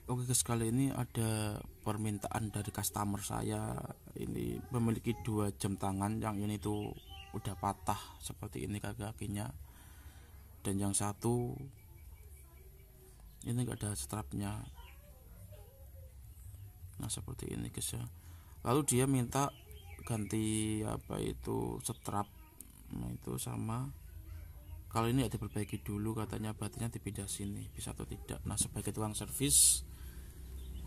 Oke guys, kali ini ada permintaan dari customer saya. Ini memiliki 2 jam tangan. Yang ini tuh udah patah seperti ini kaki-kakinya, dan yang satu ini gak ada strapnya. Nah seperti ini guys ya. Lalu dia minta ganti strap. Nah itu sama, kalau ini ada diperbaiki dulu, katanya baterainya dipindah sini, bisa atau tidak. Nah sebagai tukang servis,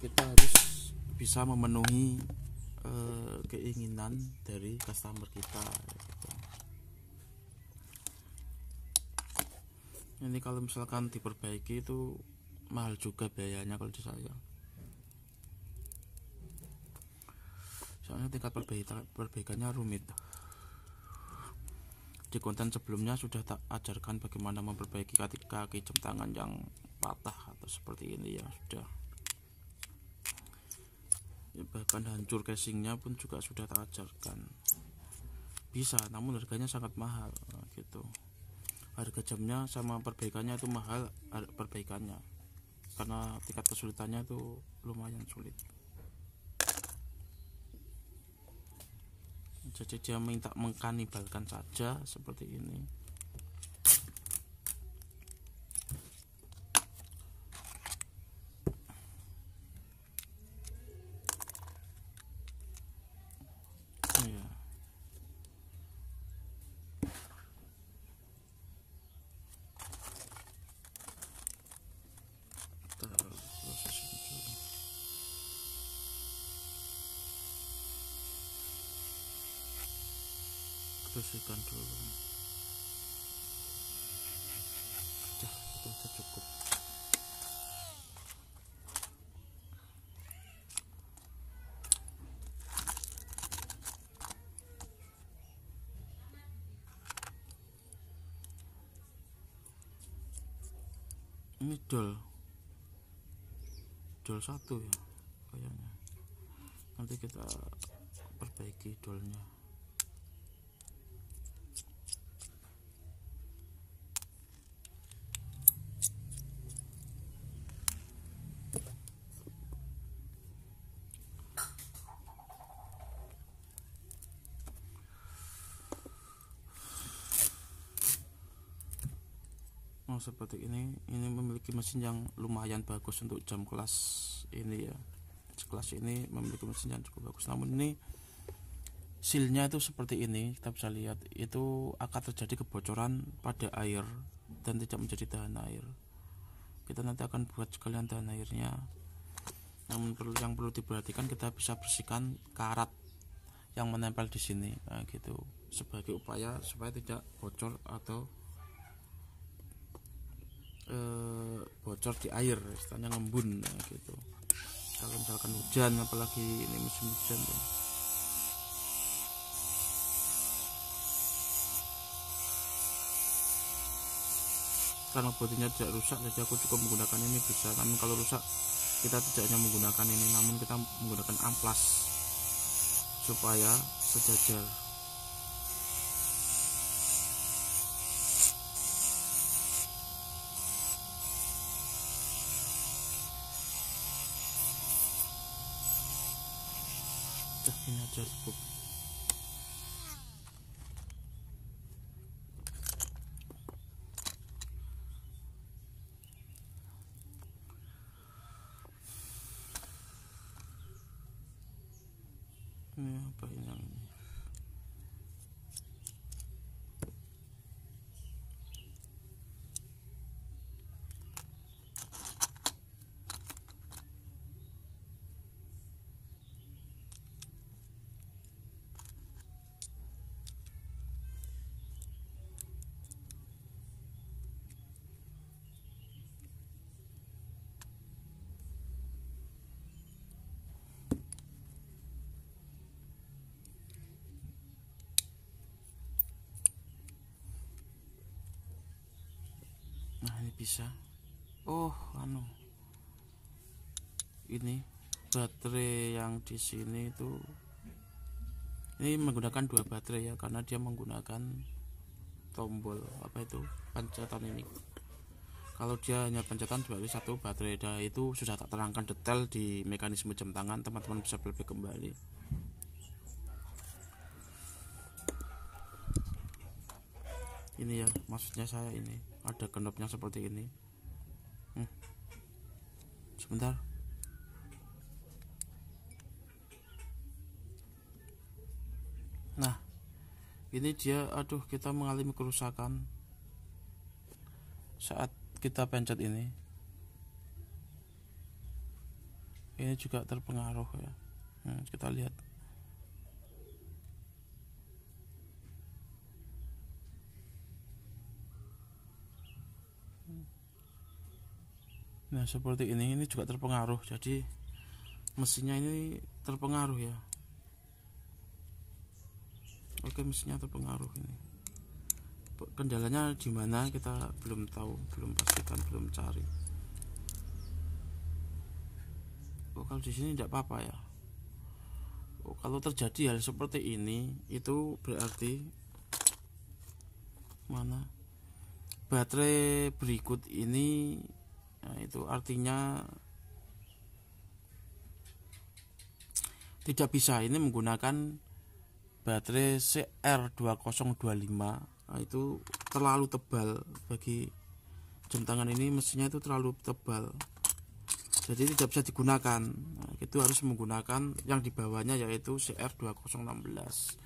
kita harus bisa memenuhi keinginan dari customer kita gitu. Ini kalau misalkan diperbaiki itu mahal juga biayanya kalau di saya, soalnya tingkat perbaikannya rumit. Di konten sebelumnya sudah tak ajarkan bagaimana memperbaiki kaki jam tangan yang patah atau seperti ini ya, sudah ya, bahkan hancur casingnya pun juga sudah tak ajarkan. Bisa, namun harganya sangat mahal gitu. Harga jamnya sama perbaikannya itu mahal, perbaikannya, karena tingkat kesulitannya itu lumayan sulit. Jadi dia minta mengkanibalkan saja seperti ini. Ya. Bersihkan dulu. Itu aja cukup. Ini dol 1 ya kayaknya. Nanti kita perbaiki dolnya. Seperti ini memiliki mesin yang lumayan bagus untuk jam kelas ini ya. Kelas ini memiliki mesin yang cukup bagus, namun ini sealnya itu seperti ini. Kita bisa lihat itu akan terjadi kebocoran pada air dan tidak menjadi tahan air. Kita nanti akan buat sekalian tahan airnya, namun yang perlu diperhatikan, kita bisa bersihkan karat yang menempel di sini, nah gitu, sebagai upaya supaya tidak bocor atau bocor di air, istilahnya ngembun gitu. Kalau misalkan hujan, apalagi ini musim hujan ya. Karena bodinya tidak rusak, jadi aku cukup menggunakan ini bisa. Namun kalau rusak, kita tidak hanya menggunakan ini, namun kita menggunakan amplas supaya sejajar. Ini aja cukup. Ini apa ini yang ini? Nah ini bisa. Ini baterai yang di sini itu, ini menggunakan 2 baterai ya, karena dia menggunakan tombol pencetatan ini. Kalau dia hanya pencetan berarti satu baterai. Nah, itu sudah tak terangkan detail di mekanisme jam tangan, teman-teman bisa flashback kembali. Ini ya, maksudnya saya ini ada knopnya seperti ini. Sebentar. Nah, ini dia, aduh, kita mengalami kerusakan saat kita pencet ini. Ini juga terpengaruh ya. Kita lihat. Nah, seperti ini juga terpengaruh. Jadi mesinnya ini terpengaruh ya. Oke, mesinnya terpengaruh ini. Kendalanya di mana kita belum tahu, belum pastikan, belum cari. Oh, kalau di sini tidak apa-apa ya. Oh, kalau terjadi hal seperti ini, itu berarti mana baterai berikut ini. Nah, itu artinya tidak bisa ini menggunakan baterai CR2025. Nah, itu terlalu tebal bagi jam tangan ini, mesinnya itu terlalu tebal, jadi tidak bisa digunakan. Nah, itu harus menggunakan yang di bawahnya, yaitu CR2016.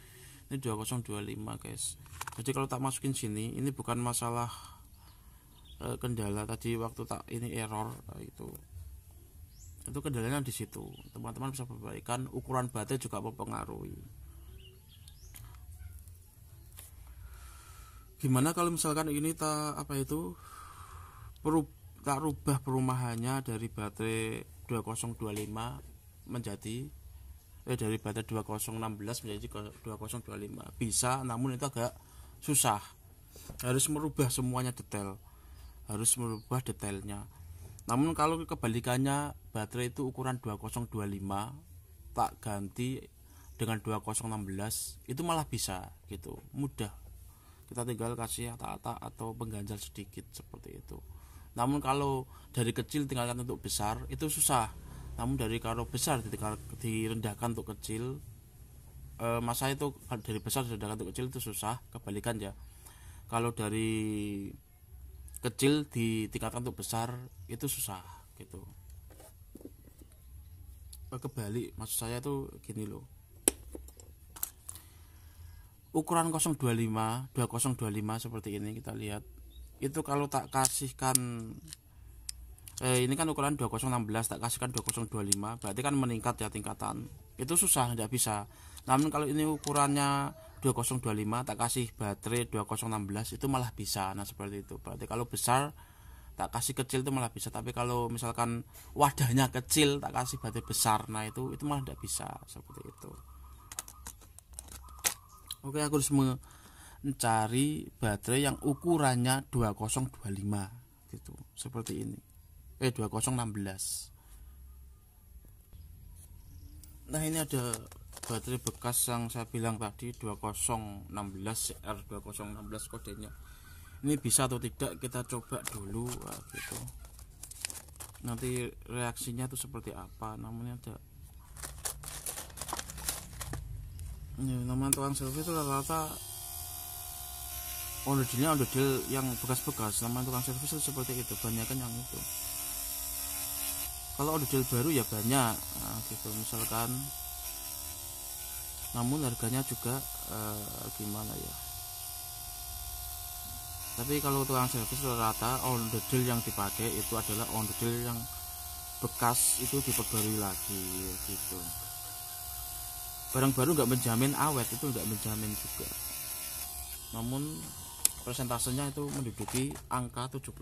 Ini 2025 guys. Jadi kalau tak masukin sini, ini bukan masalah kendala tadi waktu tak ini error. Itu kendalanya di situ. Teman-teman bisa perbaikan. Ukuran baterai juga mempengaruhi. Gimana kalau misalkan ini tak rubah perumahannya dari baterai 2025 menjadi dari baterai 2016 menjadi 2025. Bisa, namun itu agak susah. Harus merubah semuanya detail. Harus merubah detailnya. Namun kalau kebalikannya, baterai itu ukuran 2025 tak ganti dengan 2016, itu malah bisa gitu, mudah. Kita tinggal kasih ata-ata atau pengganjal sedikit seperti itu. Namun kalau dari kecil tinggalkan untuk besar, itu susah. Namun dari kalau besar direndahkan untuk kecil, masa itu dari besar direndahkan untuk kecil itu susah. Kebalikan ya, kalau dari kecil ditingkatkan untuk besar itu susah gitu. Kebalik, maksud saya tuh gini loh. Ukuran 2025 seperti ini kita lihat. Itu kalau tak kasihkan ini kan ukuran 2016, tak kasihkan 2025, berarti kan meningkat ya tingkatan. Itu susah, tidak bisa. Namun kalau ini ukurannya 2025 tak kasih baterai 2016, itu malah bisa. Nah, seperti itu. Berarti kalau besar tak kasih kecil itu malah bisa. Tapi kalau misalkan wadahnya kecil tak kasih baterai besar, nah itu malah tidak bisa seperti itu. Oke, aku harus mencari baterai yang ukurannya 2025 gitu, seperti ini. 2016. Nah, ini ada baterai bekas yang saya bilang tadi 2016 CR2016 kodenya. Ini bisa atau tidak kita coba dulu gitu. Nanti reaksinya itu seperti apa. Namanya ada ini, nama tukang servis itu rata-rata ondel yang bekas-bekas. Nama tukang servis itu seperti itu, banyak kan yang itu. Kalau ondel baru ya banyak gitu misalkan, namun harganya juga gimana ya. Tapi kalau tukang servis rata ondel yang dipakai itu adalah ondel yang bekas, itu diperbarui lagi gitu. Barang baru nggak menjamin awet, itu nggak menjamin juga. Namun persentasenya itu menduduki angka 70%.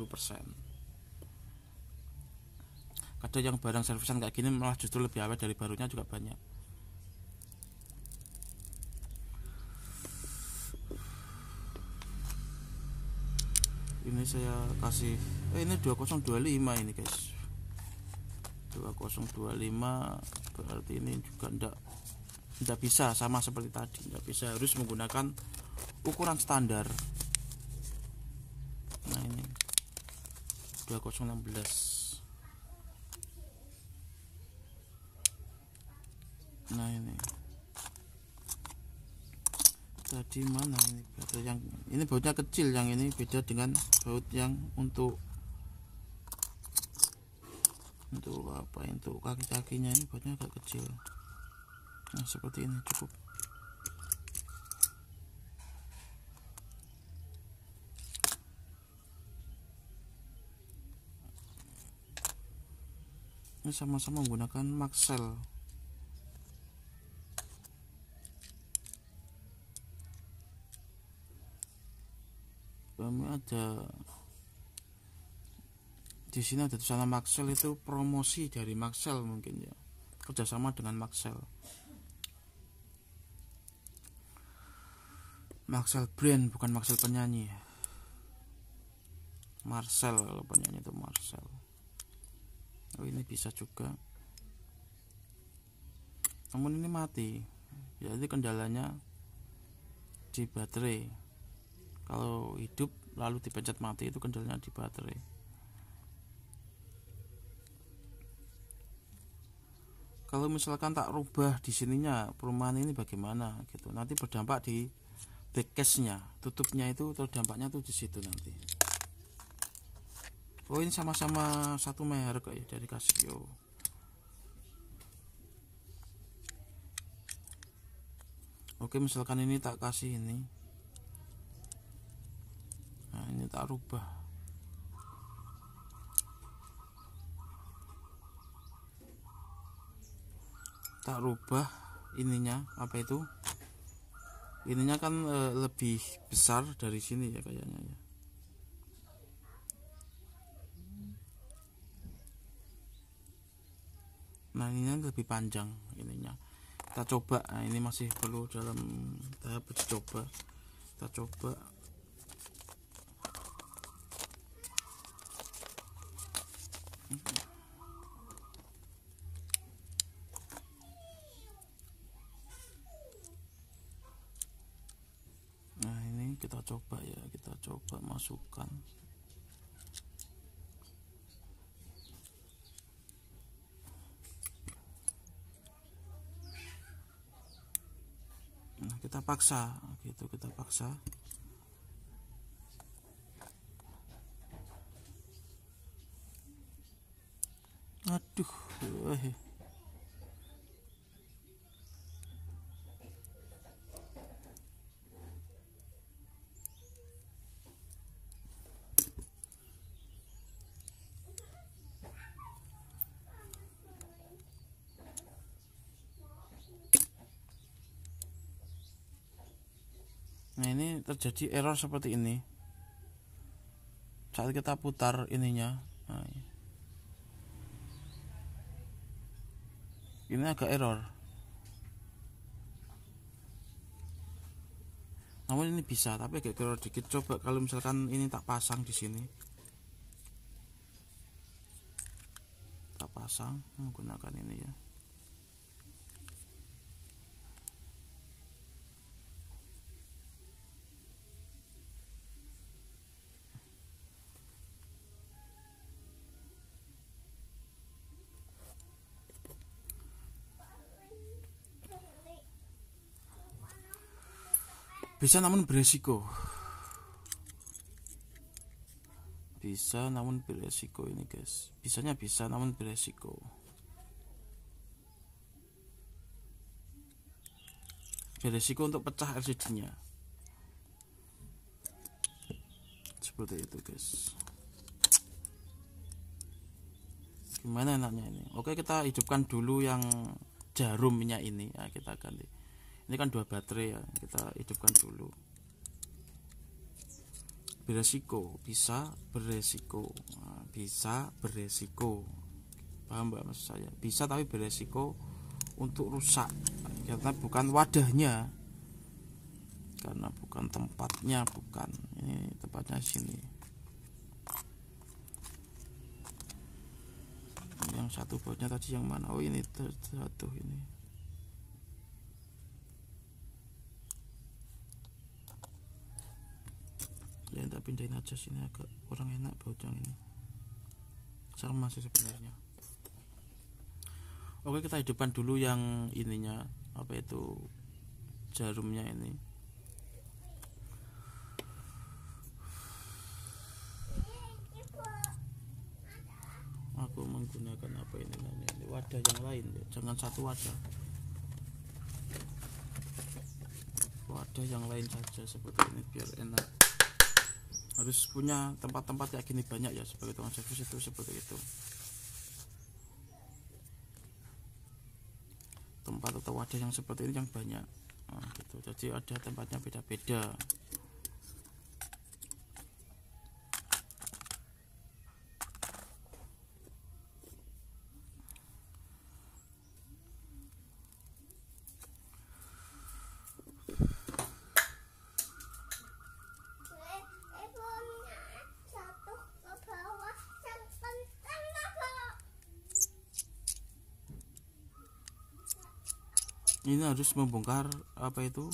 Kadang yang barang servisan kayak gini malah justru lebih awet dari barunya juga banyak. Ini saya kasih ini 2025 ini guys. 2025 berarti ini juga tidak bisa sama seperti tadi, tidak bisa, harus menggunakan ukuran standar. Nah, ini 2016. Nah ini tadi mana ini baut yang ini, bautnya kecil, yang ini beda dengan baut yang untuk apa, untuk kaki-kakinya ini bautnya agak kecil. Nah seperti ini cukup. Ini sama-sama menggunakan Maxell. Kami ada di sini ada tulisan Maxell, itu promosi dari Maxell mungkin ya, kerjasama dengan Maxell. Maxell brand, bukan Maxell penyanyi. Marcel kalau penyanyi itu Marcel. Oh ini bisa juga, namun ini mati. Jadi kendalanya di baterai. Kalau hidup lalu dipencet mati, itu kendalanya di baterai. Kalau misalkan tak rubah di sininya, perumahan ini bagaimana gitu, nanti berdampak di backcase-nya, tutupnya itu terdampaknya tuh di situ nanti. Oh ini sama-sama satu merek ya, dari Casio. Oke, misalkan ini tak kasih ini. Nah ini tak rubah. Tak rubah ininya, apa itu? Ininya kan lebih besar dari sini ya kayaknya ya. Nah ini lebih panjang ininya. Kita coba. Nah ini masih perlu dalam tahap uji coba. Kita coba. Nah ini kita coba ya, kita coba masukkan. Nah kita paksa gitu, kita paksa. Aduh, nah ini terjadi error seperti ini saat kita putar ininya. Nah, ini agak error, namun ini bisa, tapi agak error dikit. Coba kalau misalkan ini tak pasang di sini, tak pasang menggunakan ini ya. Bisa namun beresiko. Bisa namun beresiko ini guys. Bisanya bisa namun beresiko. Beresiko untuk pecah LCD-nya. Seperti itu guys. Gimana enaknya ini? Oke, kita hidupkan dulu yang jarum minyak ini. Nah, kita ganti. Ini kan 2 baterai ya, kita hidupkan dulu. Beresiko, bisa beresiko. Nah, bisa beresiko. Paham mbak maksud saya? Bisa tapi beresiko untuk rusak. Karena bukan wadahnya. Karena bukan tempatnya, bukan. Ini tempatnya sini. Yang satu bautnya tadi yang mana? Oh ini terjatuh ini. Ya kita pindahin aja sini, agak kurang enak baut yang ini. sama sih sebenarnya. Oke, kita hidupkan dulu yang ininya, apa itu, jarumnya ini. Aku menggunakan apa ini namanya, wadah yang lain ya. Jangan satu wadah yang lain saja seperti ini biar enak. Harus punya tempat-tempat kayak gini banyak ya, sebagai tukang servis itu seperti itu. Tempat atau wadah yang seperti ini yang banyak, nah, gitu. Jadi ada tempatnya beda-beda. Ini harus membongkar apa itu,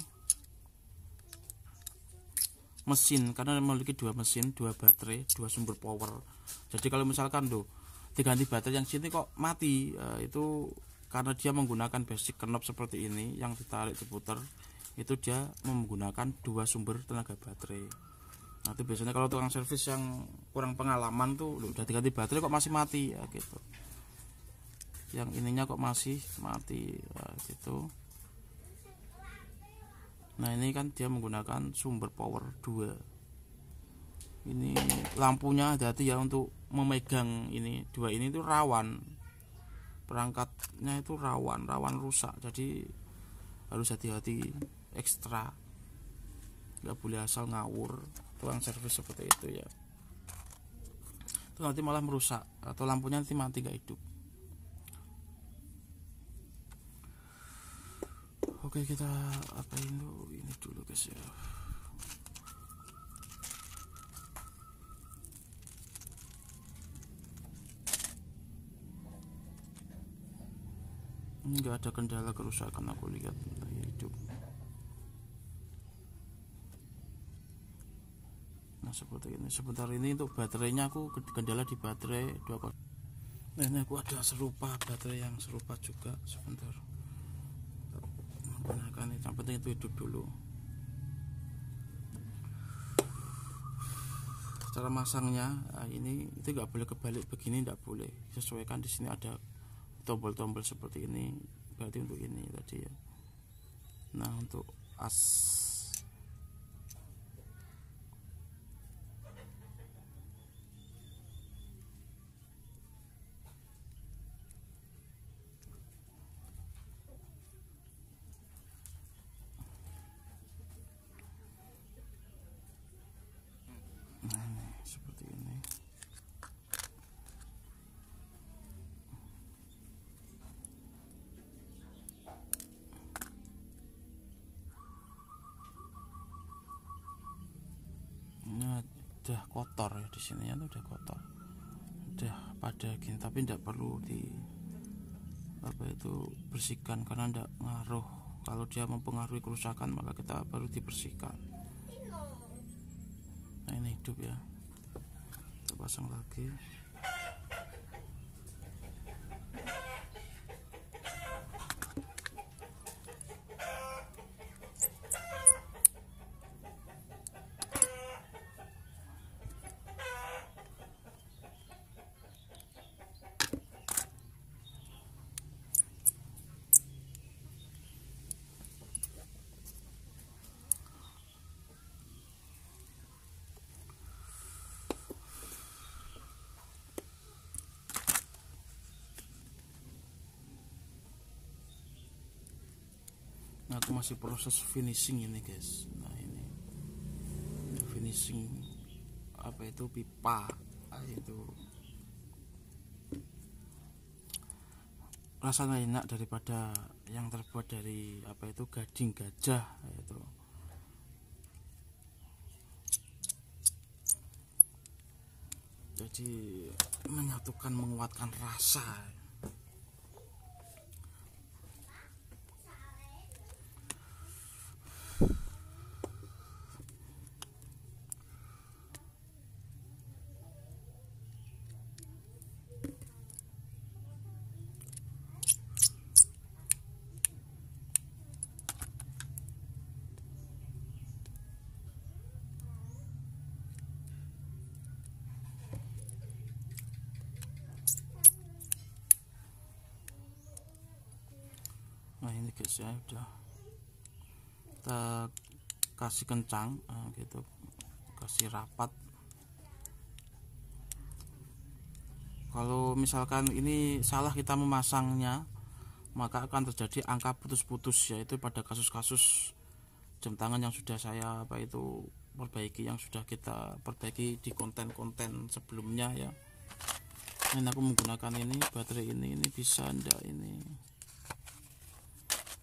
mesin, karena memiliki dua mesin, dua baterai, dua sumber power. Jadi kalau misalkan tuh diganti baterai yang sini kok mati, itu karena dia menggunakan basic knob seperti ini yang ditarik diputar, itu dia menggunakan dua sumber tenaga baterai. Nah, itu biasanya kalau tukang servis yang kurang pengalaman tuh udah diganti baterai kok masih mati ya gitu. Yang ininya kok masih mati ya, gitu. Nah, ini kan dia menggunakan sumber power 2. Ini lampunya hati-hati ya untuk memegang ini. Dua ini tuh rawan. Perangkatnya itu rawan rusak. Jadi harus hati-hati ekstra. Nggak boleh asal ngawur tukang servis seperti itu ya. Itu nanti malah merusak atau lampunya nanti mati nggak hidup. Oke, kita apain dulu ini dulu guys ya. Ini nggak ada kendala kerusakan, aku lihat hidup. Nah, seperti ini. Sebentar ini untuk baterainya aku kendala di baterai 2. Nah, ini aku ada serupa, baterai yang serupa juga. Sebentar, menggunakan ini. Yang penting itu hidup dulu. Cara masangnya, nah ini itu nggak boleh kebalik begini, nggak boleh. Sesuaikan di sini ada tombol-tombol seperti ini, berarti untuk ini tadi ya. Nah, untuk as seperti ini. Ini udah kotor ya, di sini ya udah kotor, udah pada gini, tapi tidak perlu di apa itu bersihkan karena tidak ngaruh. Kalau dia mempengaruhi kerusakan maka kita baru dibersihkan. Nah, ini hidup ya, kita pasang lagi. Nah, aku masih proses finishing ini guys. Nah, ini finishing apa itu pipa, itu rasanya enak daripada yang terbuat dari apa itu gading gajah itu. Jadi menyatukan, menguatkan rasa. Nah ini guys ya, udah kita kasih kencang, nah, gitu, kasih rapat. Kalau misalkan ini salah kita memasangnya, maka akan terjadi angka putus-putus, yaitu pada kasus-kasus jam tangan yang sudah saya perbaiki, yang sudah kita perbaiki di konten-konten sebelumnya ya. Ini aku menggunakan ini baterai ini bisa ndak ini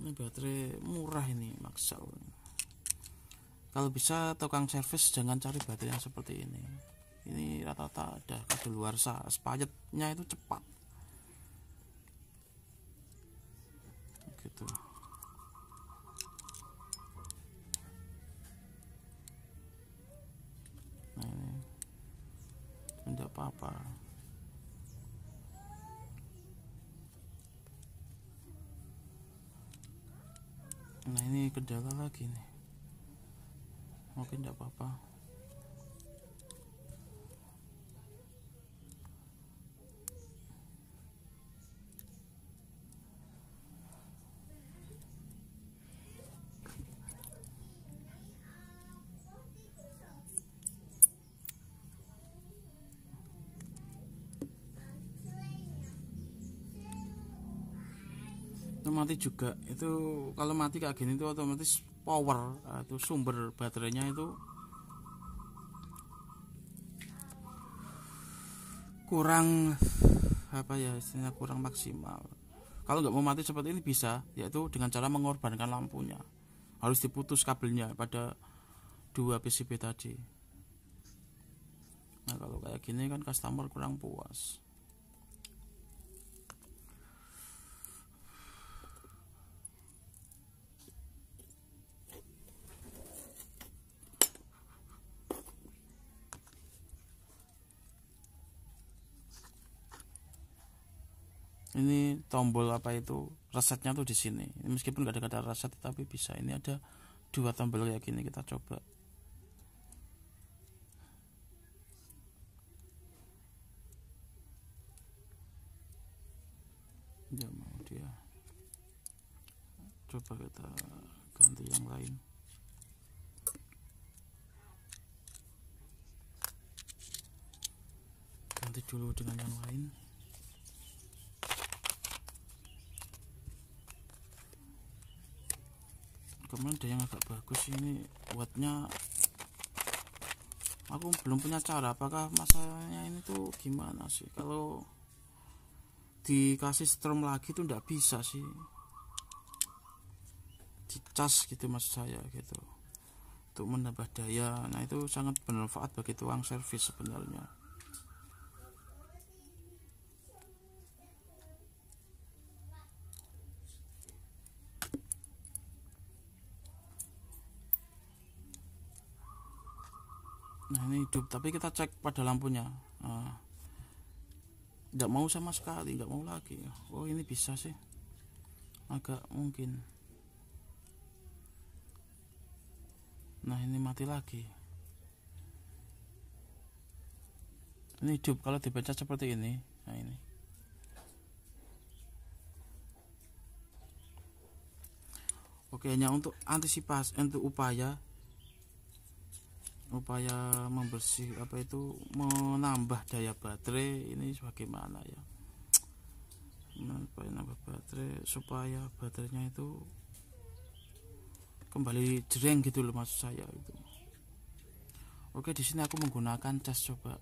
baterai murah ini, Maxell. Kalau bisa tukang servis jangan cari baterai yang seperti ini rata-rata ada kadaluarsa, expirednya itu cepat gitu. Nah ini tidak apa-apa. Nah ini kendala lagi nih, mungkin tidak apa-apa. Mati juga itu, kalau mati kayak gini itu otomatis power itu sumber baterainya itu kurang istilahnya kurang maksimal. Kalau nggak mau mati seperti ini bisa, yaitu dengan cara mengorbankan lampunya, harus diputus kabelnya pada 2 PCB tadi. Nah kalau kayak gini kan customer kurang puas. Ini tombol resetnya tuh di sini. Meskipun nggak ada kata reset, tapi bisa. Ini ada 2 tombol kayak gini, kita coba. Ya mau dia. Coba kita ganti yang lain. Ganti dulu dengan yang lain. Kemudian ada yang agak bagus ini wattnya. Aku belum punya cara, apakah masalahnya ini tuh gimana sih, kalau dikasih strom lagi tuh nggak bisa sih dicas gitu maksud saya gitu, untuk menambah daya. Nah itu sangat bermanfaat bagi tukang servis sebenarnya. Nah ini hidup, tapi kita cek pada lampunya, nggak mau sama sekali, nggak mau lagi. Oh ini bisa sih, agak mungkin. Nah ini mati lagi. Ini hidup kalau dibaca seperti ini. Nah ini oke, hanya untuk antisipasi, untuk upaya membersih menambah daya baterai ini bagaimana ya, menambah baterai supaya baterainya itu kembali jreng gitu loh maksud saya itu. Oke, di sini aku menggunakan cas coba.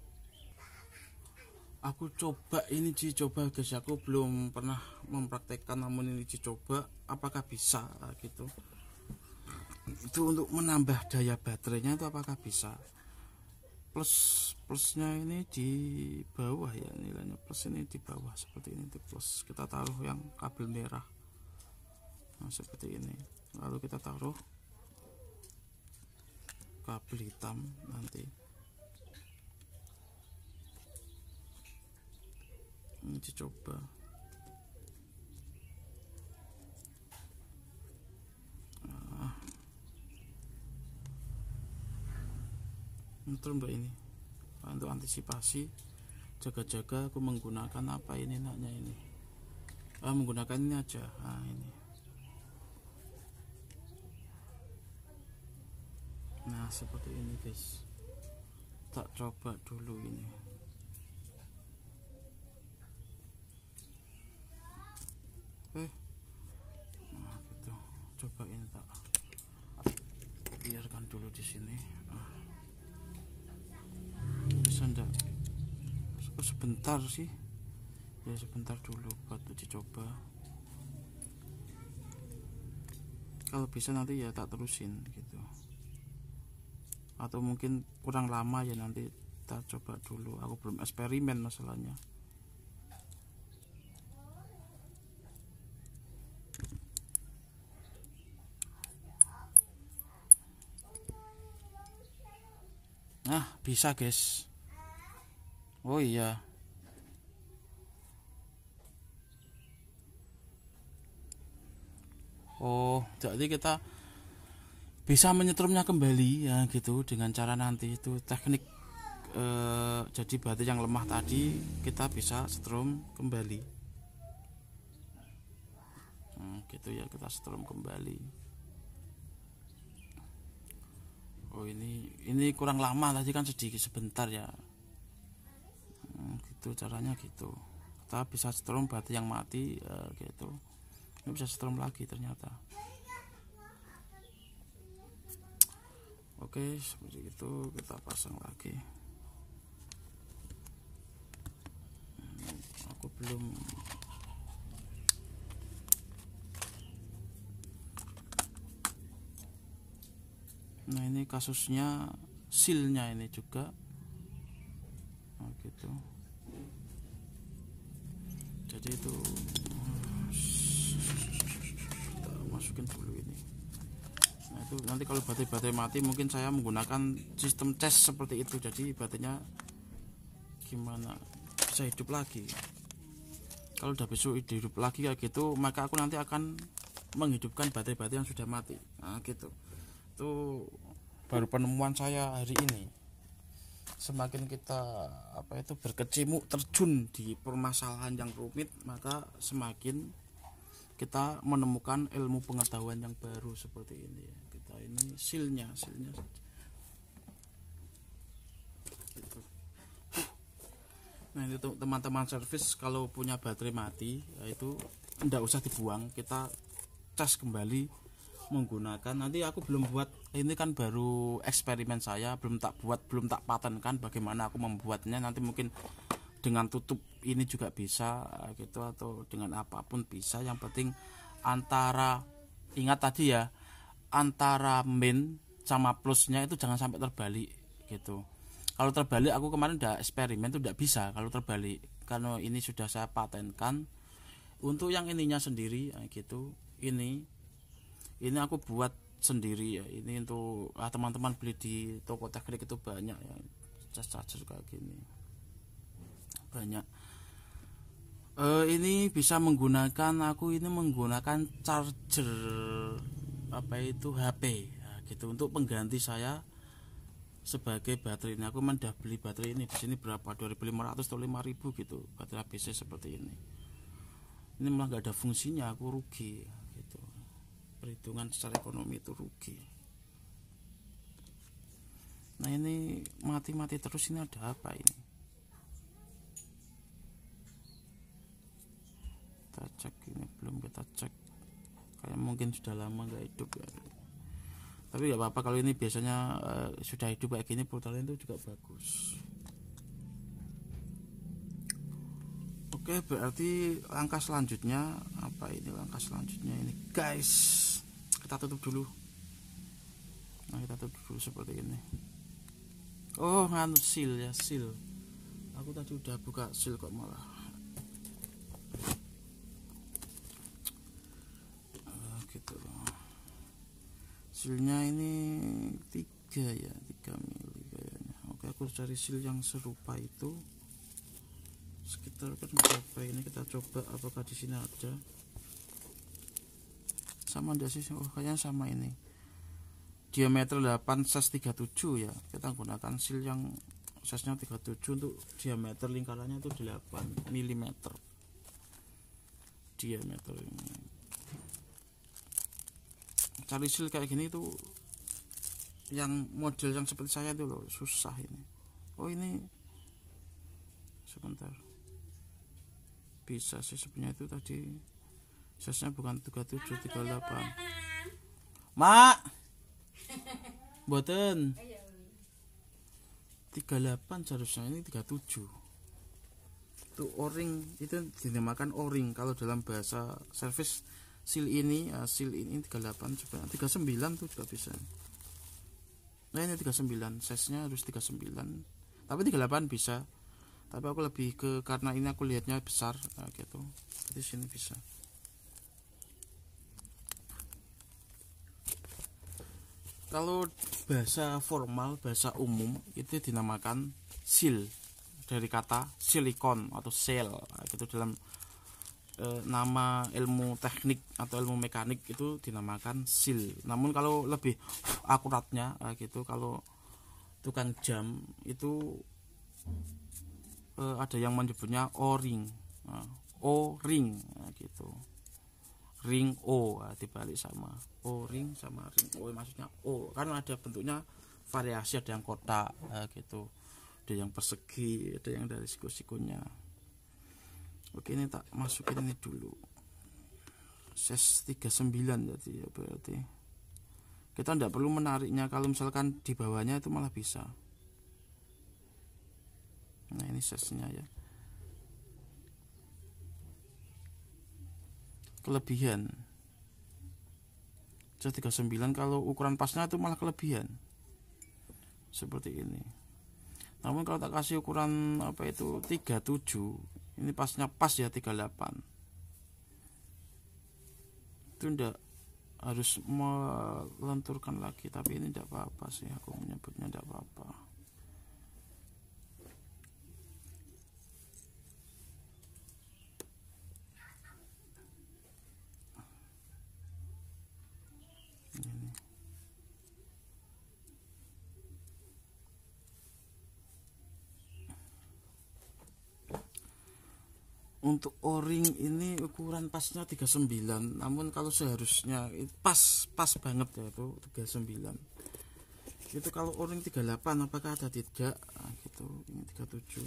Aku coba ini dicoba guys, aku belum pernah mempraktekkan, namun ini dicoba apakah bisa gitu. Itu untuk menambah daya baterainya itu apakah bisa. Plusnya ini di bawah ya, nilainya plus ini di bawah seperti ini, di plus. Kita taruh yang kabel merah, nah seperti ini, lalu kita taruh kabel hitam nanti. Ini dicoba. Terus mbak ini untuk antisipasi jaga-jaga aku menggunakan apa ini, menggunakan ini aja. Nah ini Nah seperti ini guys, tak coba dulu ini. Nah gitu, coba ini tak biarkan dulu di sini. Bisa enggak? Sebentar sih ya, sebentar dulu buat dicoba. Kalau bisa nanti ya tak terusin gitu, atau mungkin kurang lama ya nanti tak coba dulu. Aku belum eksperimen masalahnya. Nah bisa guys. Oh iya, oh jadi kita bisa menyetrumnya kembali ya gitu, dengan cara nanti itu teknik jadi baterai yang lemah tadi kita bisa setrum kembali. Gitu ya, kita setrum kembali. Oh ini kurang lama tadi kan, sedikit sebentar ya. Gitu caranya gitu. Kita bisa setrum baterai yang mati gitu. Ini bisa setrum lagi ternyata. Oke, seperti itu kita pasang lagi. Aku belum. Nah ini kasusnya sealnya ini juga. Nah, gitu. Jadi itu kita masukin dulu ini. Nah itu nanti kalau baterai mati mungkin saya menggunakan sistem cas seperti itu. Jadi baterainya gimana bisa hidup lagi. Kalau udah besok hidup lagi kayak gitu, maka aku nanti akan menghidupkan baterai-baterai yang sudah mati. Nah gitu. Itu baru penemuan saya hari ini. Semakin kita berkecimpung terjun di permasalahan yang rumit, maka semakin kita menemukan ilmu pengetahuan yang baru seperti ini. Kita ini sealnya gitu. Nah ini teman-teman servis kalau punya baterai mati, yaitu tidak usah dibuang, kita cas kembali menggunakan. Nanti aku belum buat, ini kan baru eksperimen saya, belum tak patenkan bagaimana aku membuatnya. Nanti mungkin dengan tutup ini juga bisa gitu, atau dengan apapun bisa. Yang penting ingat tadi ya, antara min sama plusnya itu jangan sampai terbalik gitu. Kalau terbalik, aku kemarin udah eksperimen itu tidak bisa kalau terbalik, karena ini sudah saya patenkan. Untuk yang ininya sendiri gitu, ini aku buat sendiri ya. Ini untuk teman-teman beli di toko teknik itu banyak ya, cas-cas kayak gini banyak. Ini bisa menggunakan, aku ini menggunakan charger HP ya, gitu, untuk pengganti saya sebagai baterai ini. Aku udah beli baterai ini di sini berapa, 2.500 atau 5.000 gitu, baterai ABC seperti ini. Ini malah nggak ada fungsinya, aku rugi gitu. Perhitungan secara ekonomi itu rugi. Nah ini mati-mati terus, ini ada apa ini? Kita cek, ini belum kita cek, kayak mungkin sudah lama nggak hidup ya. Tapi nggak apa-apa, kalau ini biasanya sudah hidup kayak gini, putaran itu juga bagus. Oke, berarti langkah selanjutnya apa ini? Langkah selanjutnya ini guys, kita tutup dulu. Nah kita tutup dulu seperti ini. Oh nganu seal ya, seal. Aku tadi udah buka seal kok malah. Gitu. Sealnya ini 3 ya, 3 mili kayaknya. Oke, aku cari seal yang serupa itu. Sekitar kan berapa ini, kita coba apakah di sini ada. Sama enggak sih? Oh kayaknya sama ini. Diameter 8 size 37 ya. Kita gunakan seal yang size-nya 37 untuk diameter lingkarannya itu 8 mm. Diameter ini. Cari seal kayak gini tuh yang model yang seperti saya itu loh susah ini. Oh ini sebentar, bisa sih sebenarnya itu tadi size-nya bukan 37 38 mak boten 38 seharusnya, ini 37. Itu o-ring, itu dinamakan o-ring kalau dalam bahasa servis. Seal ini 38 sebenarnya 39 tuh juga bisa. Nah ini 39, size-nya harus 39, tapi 38 bisa, tapi aku lebih ke karena ini aku lihatnya besar gitu, di sini bisa. Kalau bahasa formal, bahasa umum itu dinamakan seal, dari kata silikon atau sel gitu. Dalam nama ilmu teknik atau ilmu mekanik itu dinamakan seal. Namun kalau lebih akuratnya gitu, kalau tukang jam itu ada yang menyebutnya o-ring, o-ring gitu, ring o dibalik sama o-ring sama ring o, maksudnya o karena ada bentuknya variasi, ada yang kotak gitu, ada yang persegi, ada yang dari siku-sikunya. Oke, ini tak masukin ini dulu. Size 39 jadi ya, berarti kita tidak perlu menariknya. Kalau misalkan di bawahnya itu malah bisa. Nah ini size-nya ya. Kelebihan size 39 kalau ukuran pasnya itu malah kelebihan. Seperti ini. Namun kalau tak kasih ukuran apa itu 37, ini pasnya pas ya 38. Itu ndak harus melenturkan lagi, tapi ini ndak apa-apa sih, aku menyebutnya ndak apa-apa. Ini. Untuk o-ring ini ukuran pasnya 39, namun kalau seharusnya pas banget ya itu 39. Itu kalau o-ring 38 apakah ada tidak? Nah, gitu. Ini 37.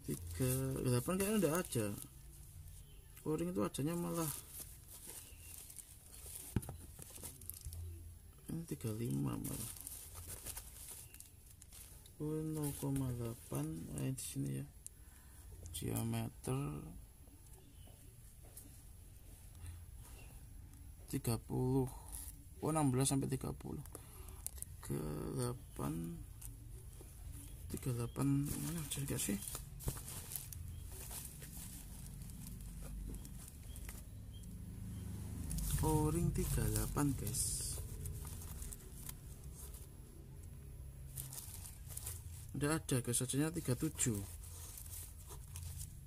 38 kayaknya enggak ada. O-ring itu adanya malah ini 35 malah. Oh, 0,8 di sini ya. Diameter 30, 16 sampai 30. 38 mana juga sih? O-ring 38 guys. Udah ada guys, sajanya 37.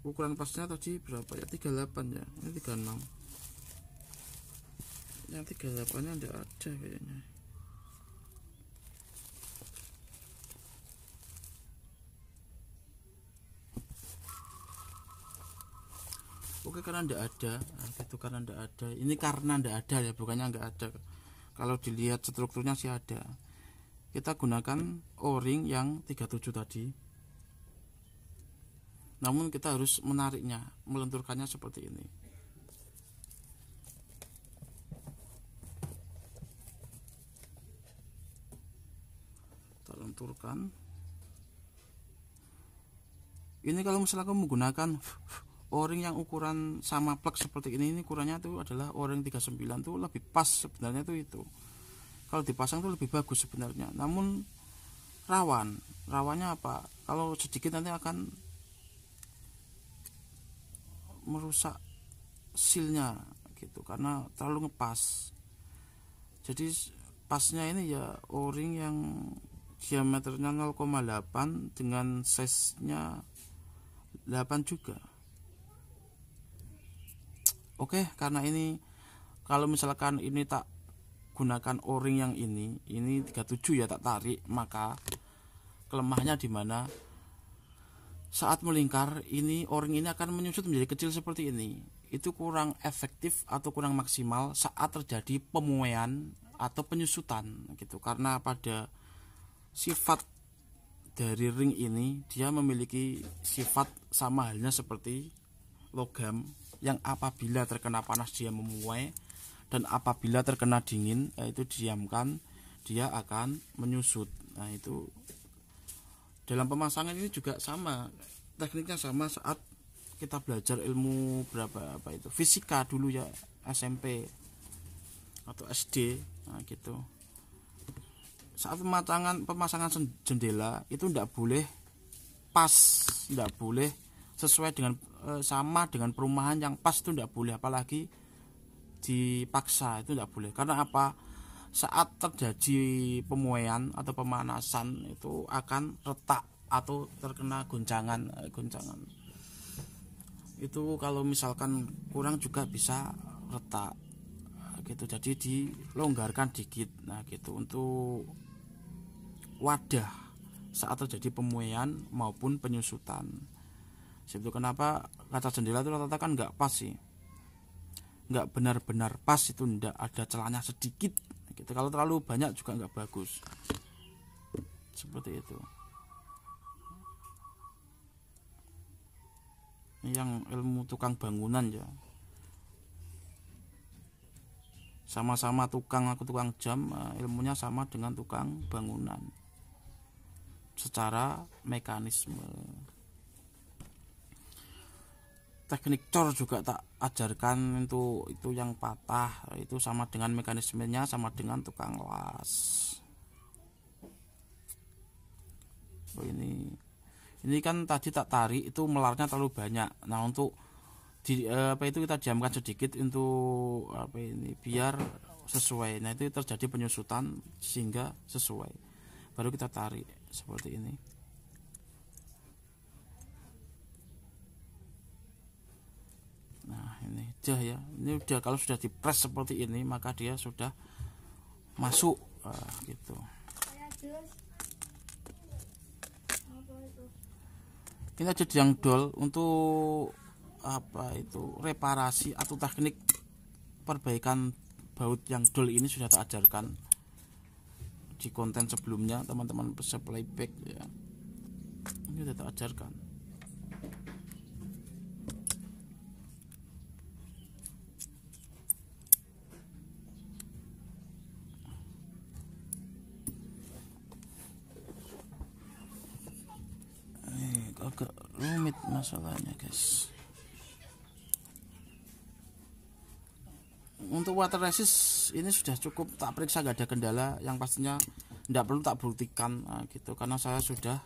Ukuran pasnya tadi berapa ya? 38 ya. Ini 36. Yang 38 nya enggak ada kayaknya. Oke, karena enggak ada. Nah, gitu, karena enggak ada. Ini karena enggak ada ya, bukannya enggak ada. Kalau dilihat strukturnya sih ada. Kita gunakan o-ring yang 37 tadi. Namun kita harus menariknya, melenturkannya seperti ini. Kita lenturkan. Ini kalau misalnya kamu menggunakan o-ring yang ukuran sama plug seperti ini ukurannya itu adalah o-ring 39 tuh lebih pas sebenarnya itu. Kalau dipasang tuh lebih bagus sebenarnya. Namun rawannya apa? Kalau sedikit nanti akan merusak sealnya gitu, karena terlalu ngepas. Jadi pasnya ini ya o-ring yang diameternya 0,8 dengan size-nya 8 juga. Oke, karena ini kalau misalkan ini tak gunakan o-ring yang ini 37 ya, tak tarik, maka kelemahannya di mana? Saat melingkar ini o-ring ini akan menyusut menjadi kecil seperti ini. Itu kurang efektif atau kurang maksimal saat terjadi pemuaian atau penyusutan gitu. Karena pada sifat dari ring ini dia memiliki sifat sama halnya seperti logam yang apabila terkena panas dia memuai, dan apabila terkena dingin yaitu diamkan dia akan menyusut. Nah itu dalam pemasangan ini juga sama, tekniknya sama saat kita belajar ilmu fisika dulu ya, SMP atau SD. Nah gitu, saat pemasangan jendela itu tidak boleh pas, tidak boleh sesuai dengan sama dengan perumahan yang pas, itu tidak boleh, apalagi dipaksa itu tidak boleh. Karena apa? Saat terjadi pemuaian atau pemanasan itu akan retak atau terkena goncangan. Itu kalau misalkan kurang juga bisa retak gitu, jadi dilonggarkan dikit. Nah gitu, untuk wadah saat terjadi pemuaian maupun penyusutan. Sebab kenapa kaca jendela itu rata-rata kan nggak pas sih, nggak benar-benar pas, itu ndak ada celahnya sedikit gitu. Kalau terlalu banyak juga nggak bagus, seperti itu. Yang ilmu tukang bangunan ya, sama-sama tukang, aku tukang jam, ilmunya sama dengan tukang bangunan secara mekanisme. Teknik cor juga tak ajarkan, itu yang patah itu sama dengan mekanismenya, sama dengan tukang las. Ini kan tadi tak tarik itu melarnya terlalu banyak. Nah untuk kita diamkan sedikit untuk biar sesuai. Nah itu terjadi penyusutan sehingga sesuai, baru kita tarik seperti ini. Nah ini udah ya, ini udah, kalau sudah dipres seperti ini maka dia sudah masuk gitu. Ini aja yang dol untuk reparasi atau teknik perbaikan baut yang dol ini sudah tak ajarkan di konten sebelumnya, teman-teman bisa playback ya. Ini sudah tak ajarkan. Agak rumit masalahnya guys. Untuk water resist ini sudah cukup tak periksa, gak ada kendala, yang pastinya tidak perlu tak buktikan gitu, karena saya sudah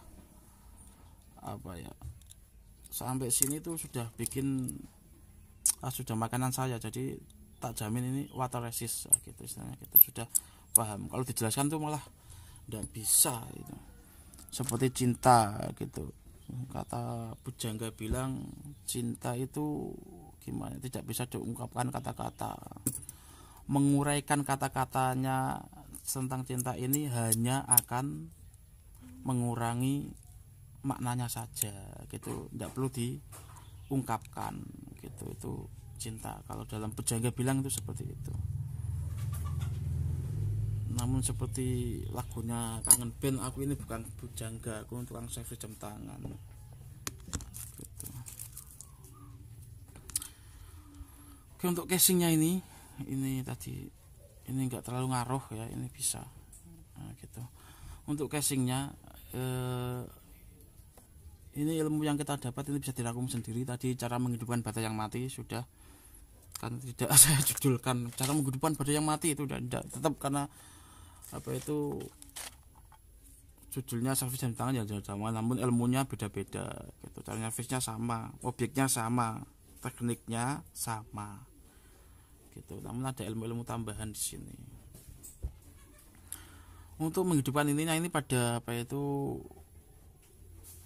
sampai sini tuh sudah bikin sudah makanan saya, jadi tak jamin ini water resist gitu istilahnya. Kita sudah paham, kalau dijelaskan tuh malah tidak bisa gitu. Seperti cinta gitu, kata Pujangga bilang cinta itu gimana, tidak bisa diungkapkan kata-kata. Menguraikan kata-katanya tentang cinta ini hanya akan mengurangi maknanya saja gitu, tidak perlu diungkapkan gitu. Itu cinta kalau dalam Pujangga bilang itu seperti itu. Namun seperti lagunya Kangen Band, aku ini bukan pujangga, aku tukang servis jam tangan gitu. Oke, untuk casingnya ini tadi ini enggak terlalu ngaruh ya, ini bisa gitu. Untuk casingnya ini ilmu yang kita dapat ini bisa dirangkum sendiri. Tadi cara menghidupkan bata yang mati sudah, kan tidak saya judulkan cara menghidupkan bata yang mati, itu tidak tetap, karena judulnya servis jam tangan ya sama, namun ilmunya beda-beda gitu. Cara servisnya sama, objeknya sama, tekniknya sama gitu, namun ada ilmu-ilmu tambahan di sini. Untuk menghidupkan ini pada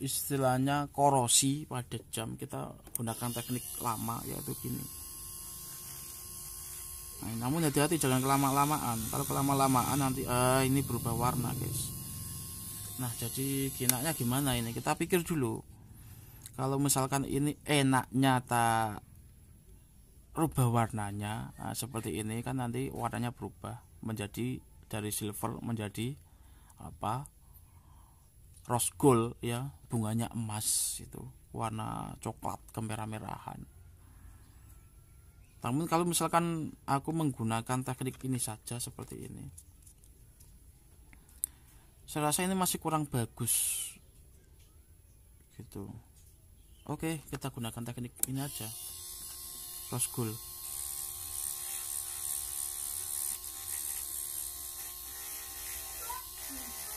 istilahnya korosi pada jam, kita gunakan teknik lama yaitu gini. Nah, namun hati-hati jangan kelama-lamaan. Kalau kelama-lamaan nanti ini berubah warna guys. Nah jadi enaknya gimana ini, kita pikir dulu. Kalau misalkan ini enaknya tak rubah warnanya, seperti ini kan nanti warnanya berubah. menjadi dari silver menjadi apa, rose gold ya, bunganya emas itu, warna coklat kemerah-merahan. Namun kalau misalkan aku menggunakan teknik ini saja seperti ini, saya rasa ini masih kurang bagus gitu. Oke, kita gunakan teknik ini aja, rose gold.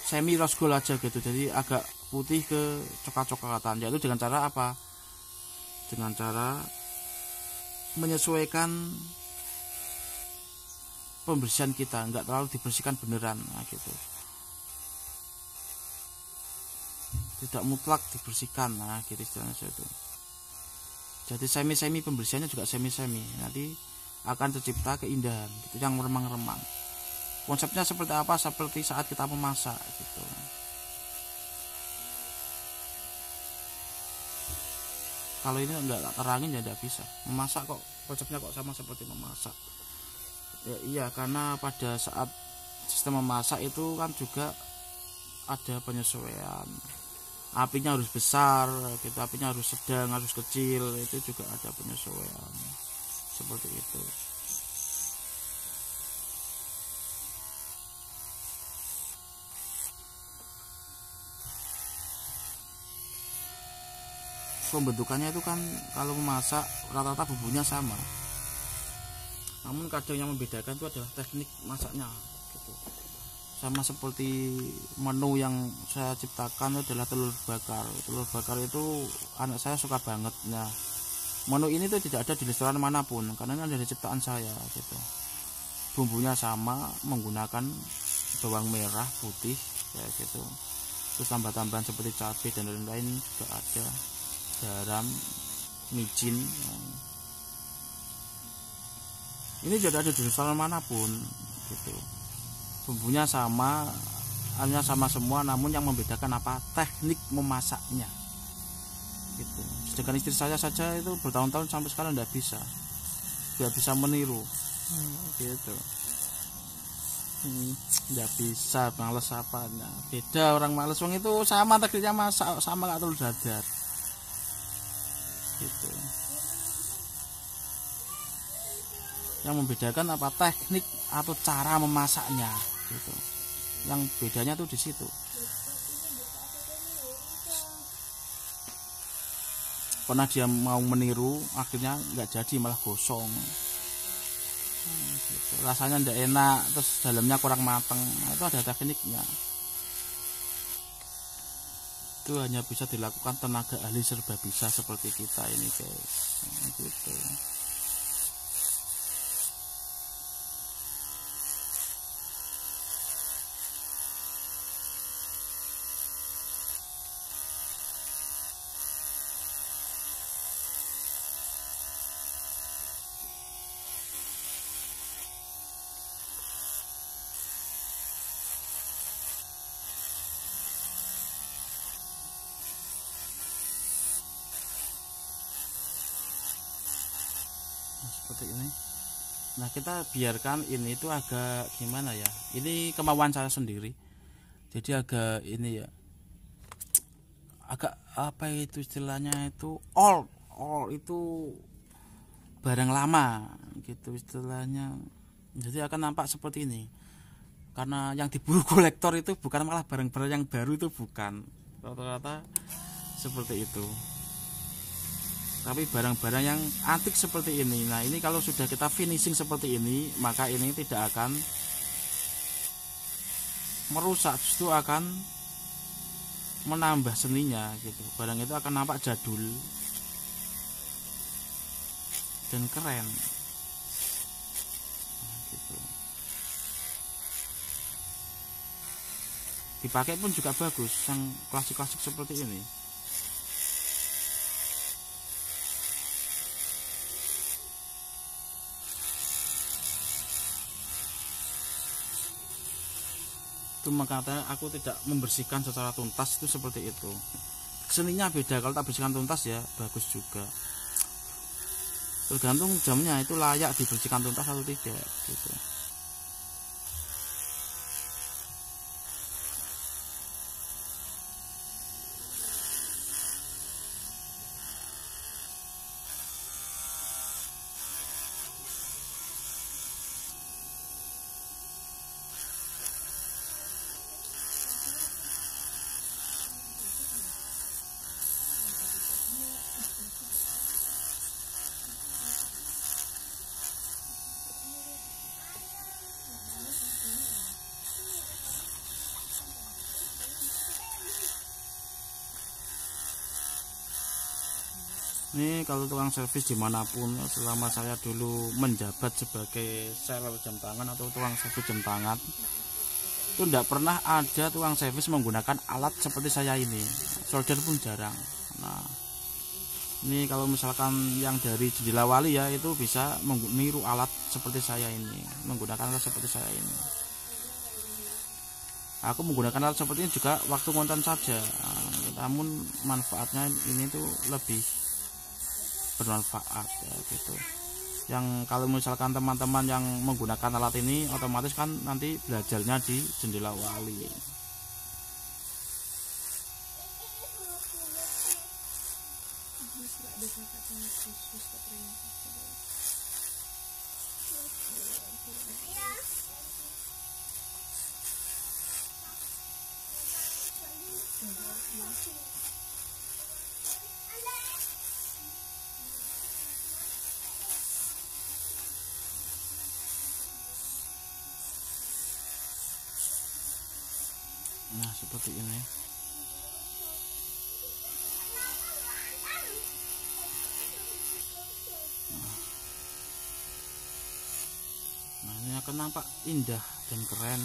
Semi rose gold aja gitu, jadi agak putih ke coklat-coklatan, yaitu dengan cara apa? Dengan cara menyesuaikan pembersihan kita, nggak terlalu dibersihkan beneran, nah gitu. Tidak mutlak dibersihkan, nah gitu istilahnya itu. Jadi semi pembersihannya juga semi, nanti akan tercipta keindahan gitu, yang remang-remang. Konsepnya seperti apa? Seperti saat kita memasak gitu. Kalau ini enggak terangin ya tidak bisa memasak kok, konsepnya kok sama seperti memasak ya. Iya, karena pada saat sistem memasak itu kan juga ada penyesuaian, apinya harus besar gitu, apinya harus sedang, harus kecil, itu juga ada penyesuaian seperti itu. Pembentukannya itu kan kalau memasak rata-rata bumbunya sama, namun kadang yang membedakan itu adalah teknik masaknya gitu. Sama seperti menu yang saya ciptakan itu adalah telur bakar. Telur bakar itu anak saya suka banget. Nah, menu ini tuh tidak ada di restoran manapun karena ini ada ciptaan saya gitu. Bumbunya sama, menggunakan bawang merah, putih kayak gitu. Terus tambah-tambahan seperti cabai dan lain-lain juga ada, garam, micin. Ini tidak ada di restoran manapun gitu. Bumbunya sama, hanya sama semua, namun yang membedakan apa? Teknik memasaknya gitu. Sedangkan istri saya saja itu bertahun-tahun sampai sekarang tidak bisa meniru gitu. Tidak bisa, males apa? Nah, beda orang males, wong itu sama tekniknya masak, sama kayak telur dadar gitu. Yang membedakan apa? Teknik atau cara memasaknya gitu. Yang bedanya tuh di situ. Pernah dia mau meniru, akhirnya nggak jadi, malah gosong gitu. Rasanya nggak enak, terus dalamnya kurang mateng. Nah, itu ada tekniknya. Itu hanya bisa dilakukan tenaga ahli serba bisa seperti kita ini guys gitu. Seperti ini. Nah, kita biarkan ini itu agak gimana ya, ini kemauan saya sendiri, jadi agak ini ya, agak apa itu istilahnya itu old itu barang lama gitu istilahnya. Jadi akan nampak seperti ini karena yang diburu kolektor itu bukan malah barang-barang yang baru, itu bukan, rata-rata seperti itu, tapi barang-barang yang antik seperti ini. Nah, ini kalau sudah kita finishing seperti ini, maka ini tidak akan merusak, justru akan menambah seninya gitu. Barang itu akan nampak jadul dan keren gitu. Dipakai pun juga bagus, yang klasik-klasik seperti ini. Itu makanya aku tidak membersihkan secara tuntas, itu seperti itu. Seninya beda, kalau tak bersihkan tuntas ya bagus juga. Tergantung jamnya itu layak dibersihkan tuntas atau tidak gitu. Ini kalau tukang servis dimanapun, selama saya dulu menjabat sebagai seller jam tangan atau tukang servis jam tangan, itu tidak pernah ada tukang servis menggunakan alat seperti saya ini. Solder pun jarang. Nah, ini kalau misalkan yang dari Jendela Wali ya, itu bisa meniru alat seperti saya ini, menggunakan alat seperti saya ini. Aku menggunakan alat seperti ini juga waktu konten saja, namun manfaatnya ini tuh lebih bermanfaat ya gitu. Yang kalau misalkan teman-teman yang menggunakan alat ini otomatis kan nanti belajarnya di Jendela Wali. Nah, seperti ini. Nah, ini akan nampak indah dan keren.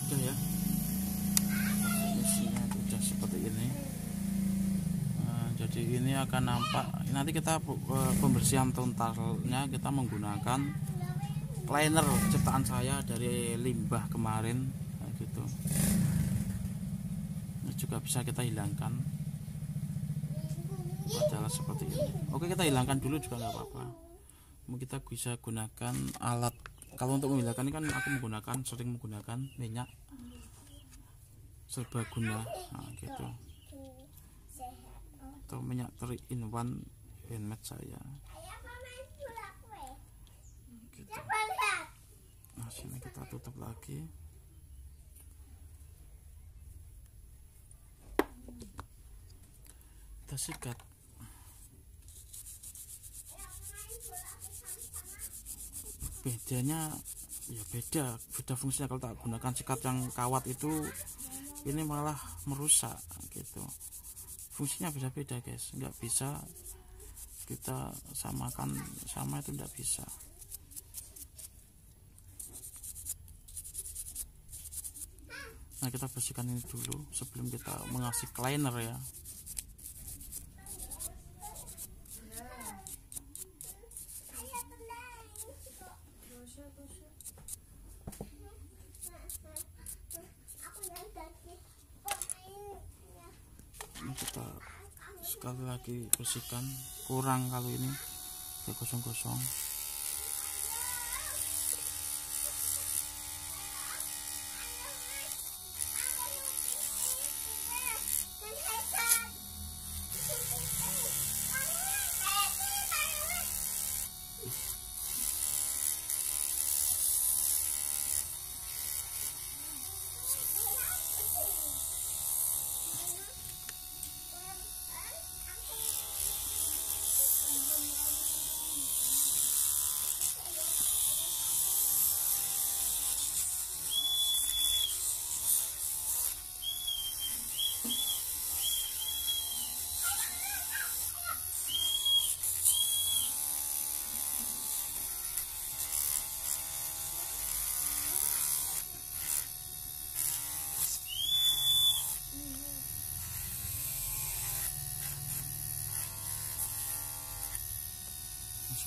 Udah ya, isinya udah seperti ini. Nah, jadi ini akan nampak nanti kita pembersihan totalnya kita menggunakan cleaner ciptaan saya dari limbah kemarin, nah, gitu. Ini juga bisa kita hilangkan adalah seperti ini. Oke, kita hilangkan dulu juga nggak apa-apa. Kita bisa gunakan alat. Kalau untuk menghilangkan ini kan aku sering menggunakan minyak serbaguna, nah, gitu, atau minyak 3-in-1 handmade saya gitu. Nah, sini kita tutup lagi. Kita sikat. Bedanya ya beda fungsinya. Kalau tak gunakan sikat yang kawat itu, ini malah merusak gitu. Fungsinya beda-beda guys, nggak bisa kita samakan sama, itu nggak bisa. Nah, kita bersihkan ini dulu sebelum kita mengasih cleaner ya. Kita sekali lagi bersihkan, kurang kalau ini kayak kosong-kosong.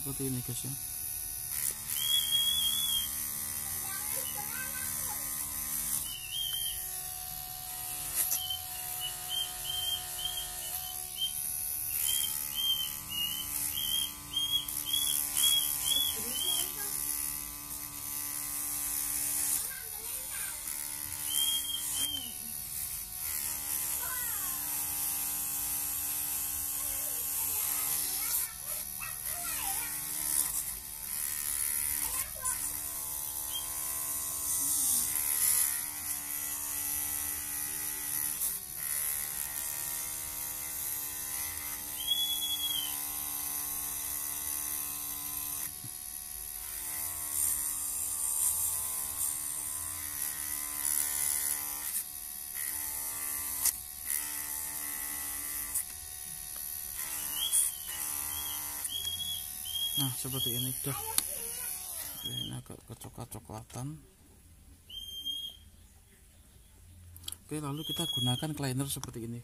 Seperti ini guys ya. Nah seperti ini dah, ini agak kecoklat-coklatan. Oke, lalu kita gunakan cleaner seperti ini.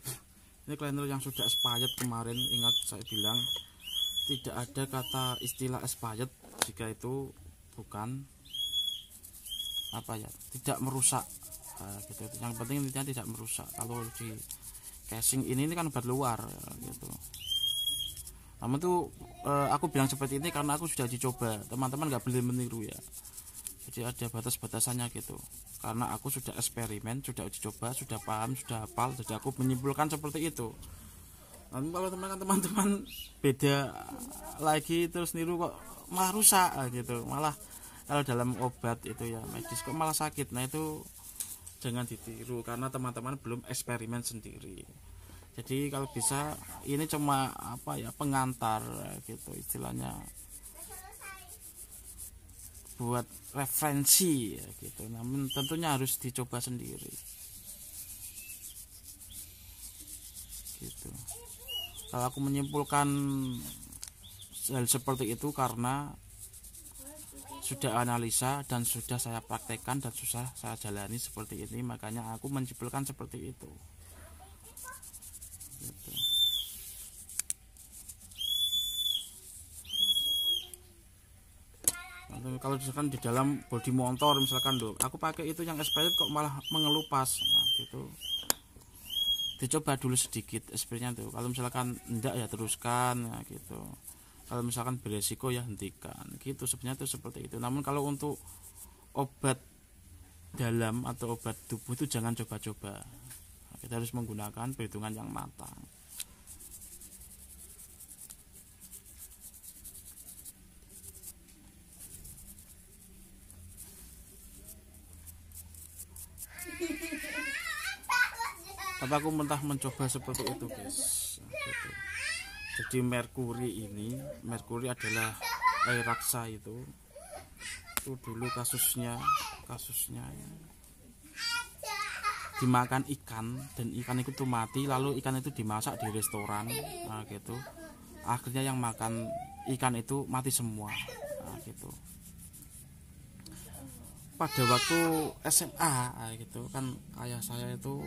Ini cleaner yang sudah expired kemarin. Ingat saya bilang tidak ada kata istilah expired jika itu bukan apa ya, tidak merusak. Nah, gitu. Yang penting intinya tidak merusak. Kalau di casing ini kan obat luar gitu. Namun tuh aku bilang seperti ini karena aku sudah dicoba. Teman-teman nggak boleh meniru ya. Jadi ada batas-batasannya gitu. Karena aku sudah eksperimen, sudah dicoba, sudah paham, sudah hafal, jadi aku menyimpulkan seperti itu. Namun kalau teman-teman beda lagi terus niru kok malah rusak gitu. Malah kalau dalam obat itu ya medis kok malah sakit. Nah itu jangan ditiru karena teman-teman belum eksperimen sendiri. Jadi kalau bisa ini cuma apa ya, pengantar gitu istilahnya, buat referensi ya gitu. Namun tentunya harus dicoba sendiri gitu. Kalau aku menyimpulkan hal seperti itu karena sudah analisa dan sudah saya praktekkan dan sudah saya jalani seperti ini, makanya aku menyimpulkan seperti itu gitu. Kalau misalkan di dalam bodi motor misalkan loh, aku pakai itu yang expired kok malah mengelupas, nah gitu. Dicoba dulu sedikit expirednya tuh. Kalau misalkan enggak ya teruskan, nah gitu. Kalau misalkan beresiko ya hentikan, gitu. Sebenarnya itu seperti itu. Namun kalau untuk obat dalam atau obat tubuh itu jangan coba-coba. Nah, kita harus menggunakan perhitungan yang matang. Tapi aku mentah mencoba seperti itu guys, gitu. Jadi merkuri adalah air raksa itu dulu kasusnya ya, dimakan ikan dan ikan itu mati, lalu ikan itu dimasak di restoran, nah gitu. Akhirnya yang makan ikan itu mati semua, nah gitu. Pada waktu SMA gitu kan, ayah saya itu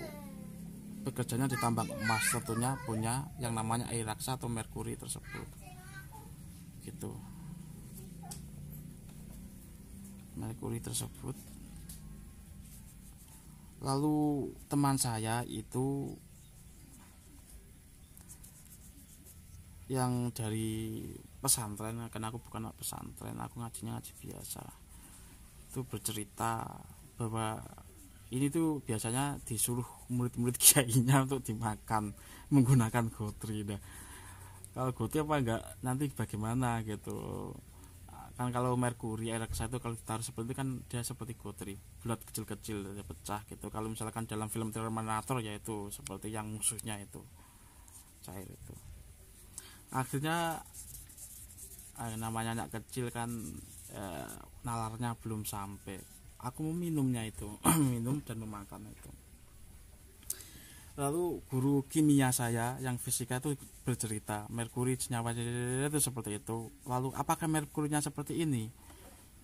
bekerjanya di tambang emas, tentunya punya yang namanya air raksa atau merkuri tersebut gitu. Merkuri tersebut, lalu teman saya itu yang dari pesantren, karena aku bukan pesantren, aku ngaji biasa, itu bercerita bahwa ini tuh biasanya disuruh murid-murid kiainya untuk dimakan menggunakan gotri. Nah, kalau gotri apa enggak nanti bagaimana gitu. Kan kalau merkuri air raksa itu kalau ditaruh seperti itu kan dia seperti gotri, bulat kecil-kecil dia pecah gitu. Kalau misalkan dalam film Terminator yaitu seperti yang musuhnya itu cair itu. Akhirnya namanya anak kecil kan nalarnya belum sampai. Aku meminumnya itu, minum dan memakan itu. Lalu guru kimia saya yang fisika itu bercerita merkuri senyawa itu seperti itu. Lalu apakah merkurinya seperti ini?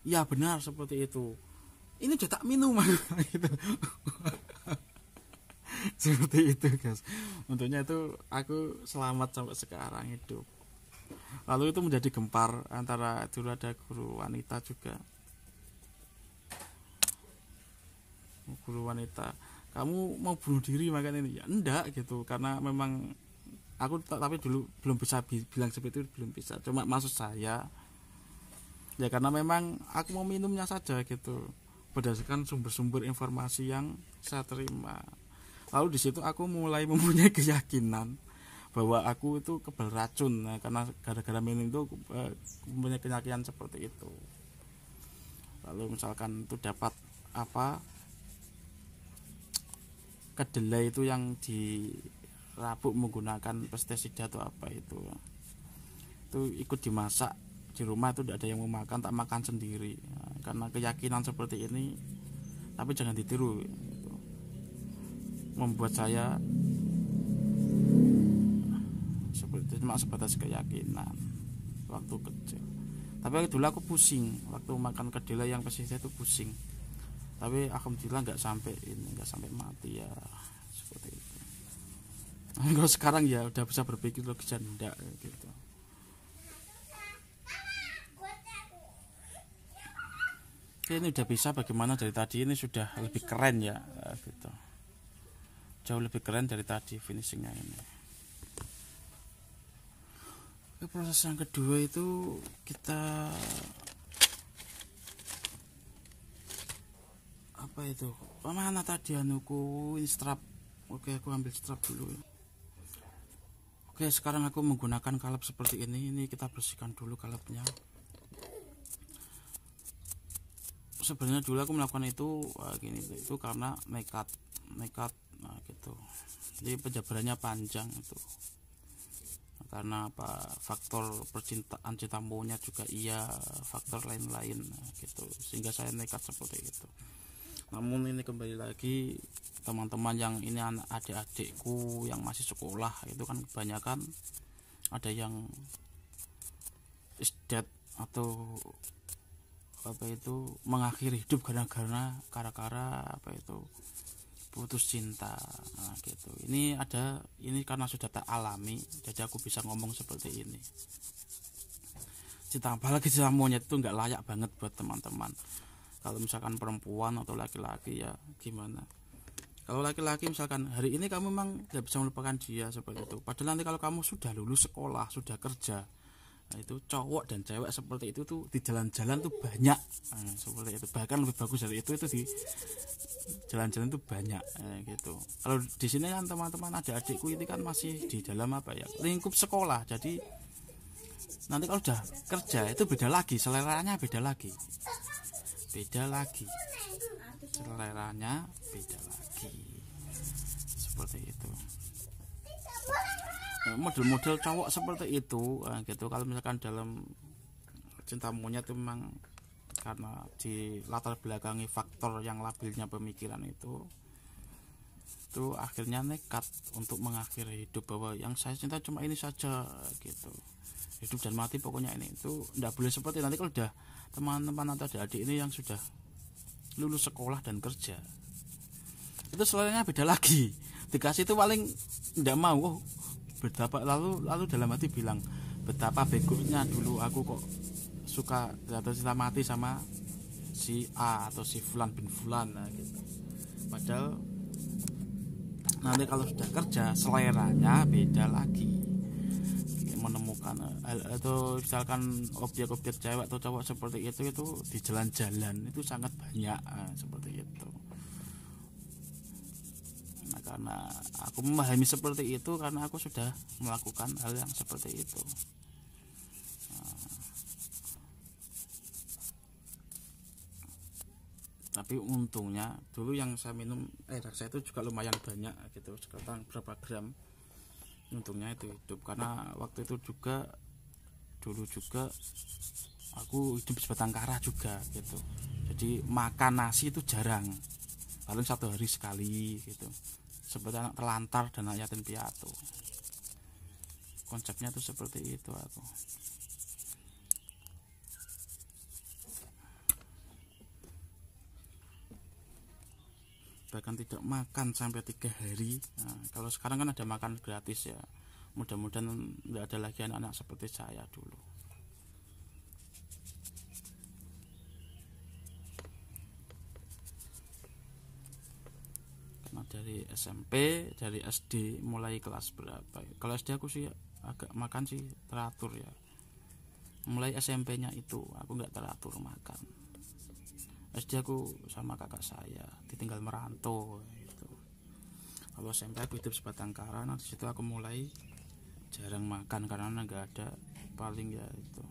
Ya benar seperti itu. Ini sudah tak minum gitu. Seperti itu guys. Untungnya itu aku selamat sampai sekarang hidup. Lalu itu menjadi gempar antara dulu ada guru wanita juga. Guru wanita, kamu mau bunuh diri makan ini? Ya enggak gitu, karena memang aku tapi dulu belum bisa bilang seperti itu, belum bisa. Cuma maksud saya ya karena memang aku mau minumnya saja gitu, berdasarkan sumber-sumber informasi yang saya terima. Lalu di situ aku mulai mempunyai keyakinan bahwa aku itu kebal racun, nah, karena gara-gara minum itu mempunyai keyakinan seperti itu. Lalu misalkan itu dapat apa, kedelai itu yang dirabuk menggunakan pestisida atau apa itu ikut dimasak di rumah, itu tidak ada yang mau makan, tak makan sendiri. Nah, karena keyakinan seperti ini, tapi jangan ditiru gitu. Membuat saya seperti cuma sebatas keyakinan waktu kecil. Tapi dulu aku pusing waktu makan kedelai yang pesisir itu pusing. Tapi alhamdulillah nggak sampai mati ya, seperti itu. Kalau sekarang ya udah bisa berpikir logis dan enggak gitu. Ini udah bisa bagaimana dari tadi, ini sudah lebih keren ya gitu. Jauh lebih keren dari tadi finishingnya ini. Proses yang kedua itu kita apa itu? Mana tadi anuku ini strap. Oke, aku ambil strap dulu. Oke, sekarang aku menggunakan kalep seperti ini. Ini kita bersihkan dulu kalepnya. Sebenarnya dulu aku melakukan itu gini, itu karena nekat nah gitu. Jadi penjabarannya panjang itu. Karena apa, faktor percintaan, cinta monyet juga iya, faktor lain-lain gitu, sehingga saya nekat seperti itu. Namun ini kembali lagi teman-teman yang ini anak adik-adikku yang masih sekolah itu kan kebanyakan ada yang is dead atau apa itu mengakhiri hidup gara-gara apa itu putus cinta. Nah, gitu. Ini karena sudah tak alami, jadi aku bisa ngomong seperti ini. Cinta, apalagi cinta monyet itu nggak layak banget buat teman-teman. Kalau misalkan perempuan atau laki-laki ya gimana? Kalau laki-laki misalkan hari ini kamu memang nggak bisa melupakan dia seperti itu. Padahal nanti kalau kamu sudah lulus sekolah, sudah kerja, nah itu cowok dan cewek seperti itu tuh di jalan-jalan tuh banyak, seperti itu. Bahkan lebih bagus dari itu di jalan-jalan tuh banyak gitu. Kalau di sini kan teman-teman adik-adikku ini kan masih di dalam apa ya, lingkup sekolah. Jadi nanti kalau udah kerja itu beda lagi, seleranya beda lagi, seleranya beda lagi, seperti itu. Model-model cowok seperti itu gitu. Kalau misalkan dalam cinta monyet itu memang karena di latar belakangi faktor yang labilnya pemikiran itu akhirnya nekat untuk mengakhiri hidup, bahwa yang saya cinta cuma ini saja gitu, hidup dan mati pokoknya ini. Itu tidak boleh seperti nanti kalau udah teman-teman atau adik ini yang sudah lulus sekolah dan kerja, itu seleranya beda lagi. Dikasih itu paling tidak mau. Betapa lalu dalam hati bilang, betapa begonya dulu aku kok suka atau cinta mati sama si A atau si Fulan bin Fulan gitu. Padahal nanti kalau sudah kerja seleranya beda lagi, menemukan atau misalkan objek-objek cewek atau cowok seperti itu di jalan-jalan itu sangat banyak seperti itu. Nah, karena aku memahami seperti itu karena aku sudah melakukan hal yang seperti itu. Tapi untungnya dulu yang saya minum air saya itu juga lumayan banyak gitu, sekarang berapa gram. Untungnya itu hidup, karena waktu itu dulu juga aku hidup sebatang kara juga gitu. Jadi makan nasi itu jarang, paling 1 hari sekali gitu, seperti anak terlantar dan anak yatim piatu. Konsepnya tuh seperti itu aku. Bahkan tidak makan sampai 3 hari. Nah, kalau sekarang kan ada makan gratis ya, mudah-mudahan tidak ada lagi anak-anak seperti saya dulu. Karena dari SMP, dari SD mulai kelas berapa ya? Kalau SD aku sih agak makan sih teratur ya. Mulai SMP-nya itu aku nggak teratur makan. SD aku sama kakak saya ditinggal merantau gitu. Kalau SMP aku hidup sebatang kara, nah disitu aku mulai jarang makan karena nggak ada, paling ya itu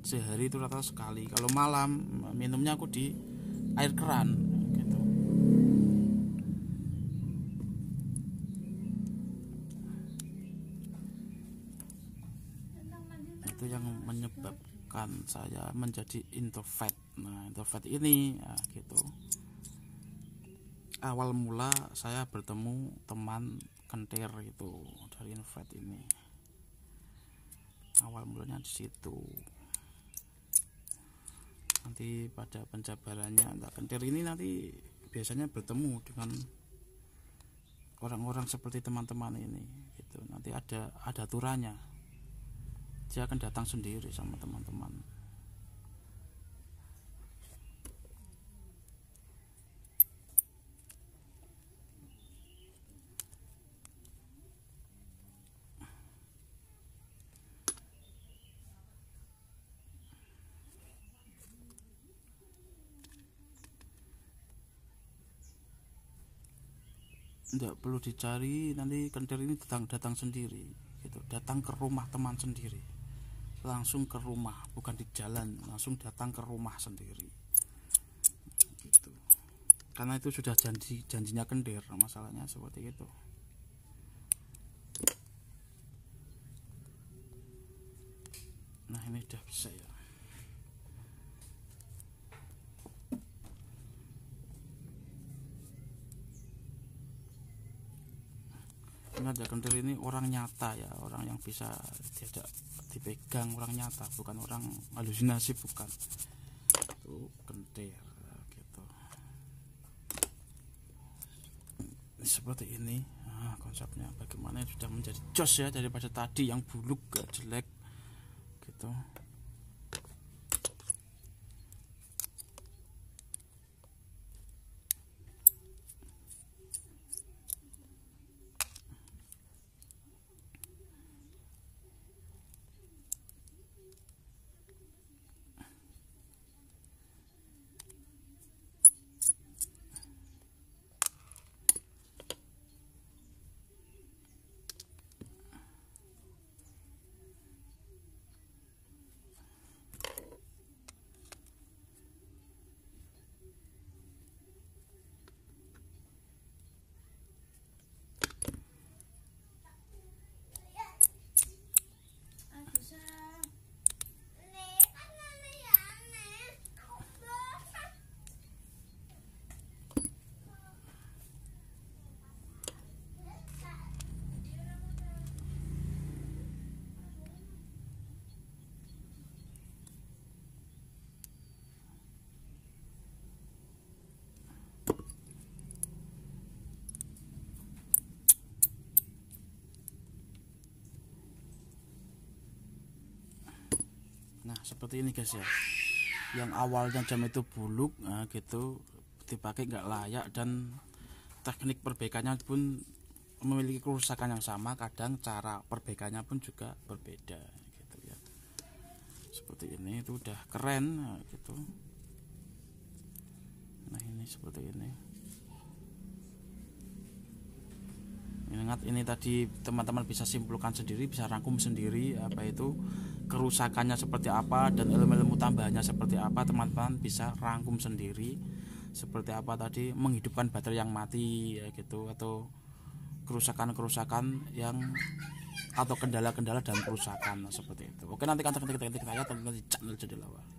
sehari itu rata sekali. Kalau malam minumnya aku di air keran gitu. Itu yang menyebabkan saya menjadi introvert. Nah, introvert ini ya gitu. Awal mula saya bertemu teman kentir itu dari introvert ini. awal mulanya di situ. Nanti pada penjabarannya kentir ini nanti biasanya bertemu dengan orang-orang seperti teman-teman ini gitu. Nanti ada aturannya, dia akan datang sendiri sama teman-teman. Tidak perlu dicari, nanti kentir ini datang sendiri gitu, datang ke rumah teman sendiri, langsung ke rumah, bukan di jalan, langsung datang ke rumah sendiri gitu. Karena itu sudah janjinya kentir, masalahnya seperti itu. Nah ini udah bisa ya. Ingat ya, kentir ini orang nyata ya, orang yang bisa diajak dipegang, orang nyata, bukan orang halusinasi, bukan. Itu kentir gitu. Seperti ini. Nah, konsepnya bagaimana sudah menjadi jos ya, daripada tadi yang buluk gak jelek gitu. Nah seperti ini guys ya, yang awalnya jam itu buluk, nah gitu dipakai nggak layak, dan teknik perbaikannya pun memiliki kerusakan yang sama, kadang cara perbaikannya pun juga berbeda gitu ya. Seperti ini itu udah keren nah, gitu. Nah ini seperti ini. Ingat ini tadi teman-teman bisa simpulkan sendiri, bisa rangkum sendiri apa itu kerusakannya seperti apa dan ilmu-ilmu tambahannya seperti apa. Teman-teman bisa rangkum sendiri seperti apa tadi menghidupkan baterai yang mati ya gitu, atau kerusakan-kerusakan yang atau kendala-kendala dalam kerusakan seperti itu. Oke, nanti kita lihat di channel Jendela Awal.